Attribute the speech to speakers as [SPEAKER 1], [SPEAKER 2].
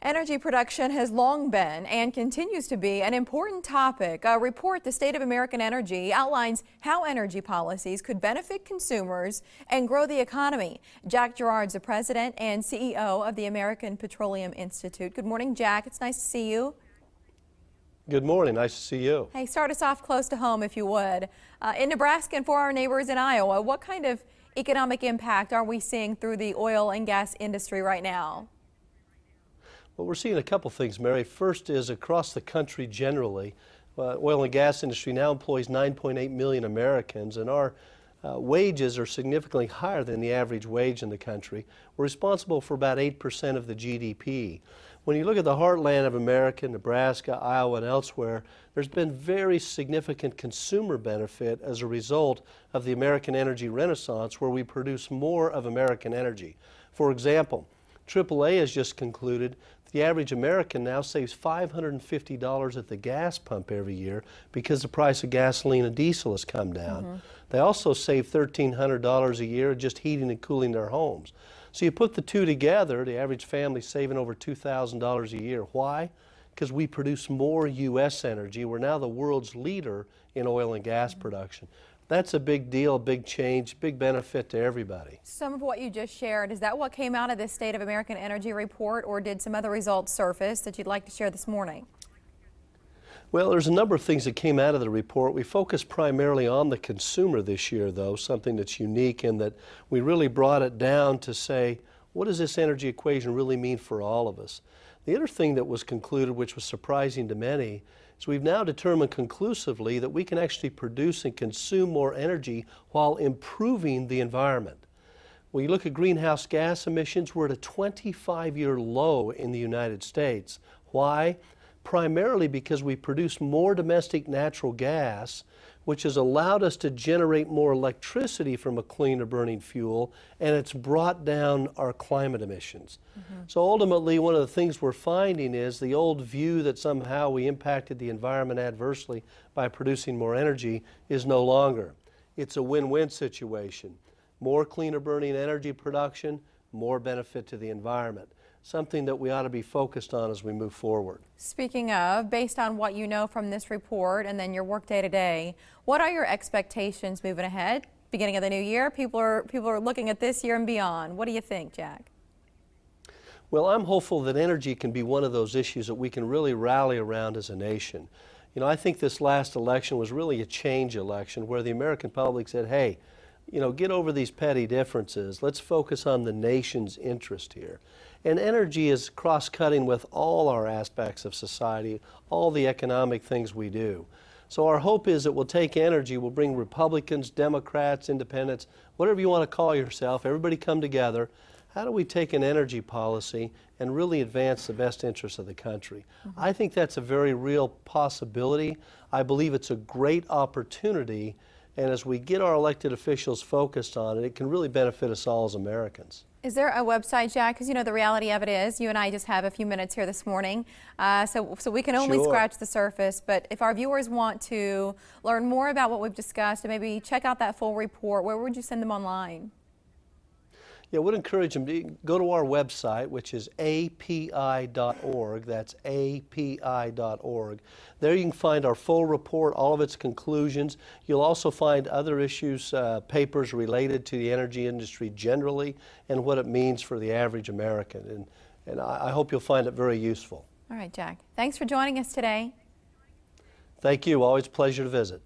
[SPEAKER 1] Energy production has long been and continues to be an important topic. A report, The State of American Energy, outlines how energy policies could benefit consumers and grow the economy. Jack Gerard is the president and CEO of the American Petroleum Institute. Good morning, Jack. It's nice to see you.
[SPEAKER 2] Good morning. Nice to see you.
[SPEAKER 1] Hey, start us off close to home, if you would. In Nebraska and for our neighbors in Iowa, what kind of economic impact are we seeing through the oil and gas industry right now?
[SPEAKER 2] Well, we're seeing a couple things, Mary. First is across the country generally, oil and gas industry now employs 9.8 million Americans, and our wages are significantly higher than the average wage in the country. We're responsible for about 8% of the GDP. When you look at the heartland of America, Nebraska, Iowa, and elsewhere, there's been very significant consumer benefit as a result of the American energy renaissance, where we produce more of American energy. For example, AAA has just concluded the average American now saves $550 at the gas pump every year because the price of gasoline and diesel has come down. They also save $1,300 a year just heating and cooling their homes. So you put the two together, the average family saving over $2,000 a year. Why? Because we produce more U.S. energy. We're now the world's leader in oil and gas production. That's a big deal, a big change, big benefit to everybody.
[SPEAKER 1] Some of what you just shared, is that what came out of this State of American Energy report, or did some other results surface that you'd like to share this morning?
[SPEAKER 2] Well, there's a number of things that came out of the report. We focused primarily on the consumer this year, though, something that's unique in that we really brought it down to say, what does this energy equation really mean for all of us? The other thing that was concluded, which was surprising to many, is we've now determined conclusively that we can actually produce and consume more energy while improving the environment. When you look at greenhouse gas emissions, we're at a 25-year low in the United States. Why? Primarily because we produce more domestic natural gas, which has allowed us to generate more electricity from a cleaner burning fuel, and it's brought down our climate emissions. So ultimately, one of the things we're finding is the old view that somehow we impacted the environment adversely by producing more energy is no longer. It's a win-win situation. More cleaner burning energy production, more benefit to the environment. Something that we ought to be focused on as we move forward.
[SPEAKER 1] Speaking of, based on what you know from this report and then your work day to day, what are your expectations moving ahead? Beginning of the new year, people are looking at this year and beyond. What do you think, Jack?
[SPEAKER 2] Well, I'm hopeful that energy can be one of those issues that we can really rally around as a nation. You know, I think this last election was really a change election where the American public said, hey, you know, get over these petty differences. Let's focus on the nation's interest here. And energy is cross-cutting with all our aspects of society, all the economic things we do. So our hope is that we'll take energy, we'll bring Republicans, Democrats, Independents, whatever you want to call yourself, everybody come together. How do we take an energy policy and really advance the best interests of the country? I think that's a very real possibility. I believe it's a great opportunity. And as we get our elected officials focused on it, it can really benefit us all as Americans.
[SPEAKER 1] Is there a website, Jack? Because you know the reality of it is, you and I just have a few minutes here this morning, so we can only scratch the surface. But if our viewers want to learn more about what we've discussed and maybe check out that full report, where would you send them online?
[SPEAKER 2] Yeah, I would encourage them to go to our website, which is api.org. That's api.org. There you can find our full report, all of its conclusions. You'll also find other issues, papers related to the energy industry generally and what it means for the average American. And I hope you'll find it very useful.
[SPEAKER 1] All right, Jack. Thanks for joining us today.
[SPEAKER 2] Thank you. Always a pleasure to visit.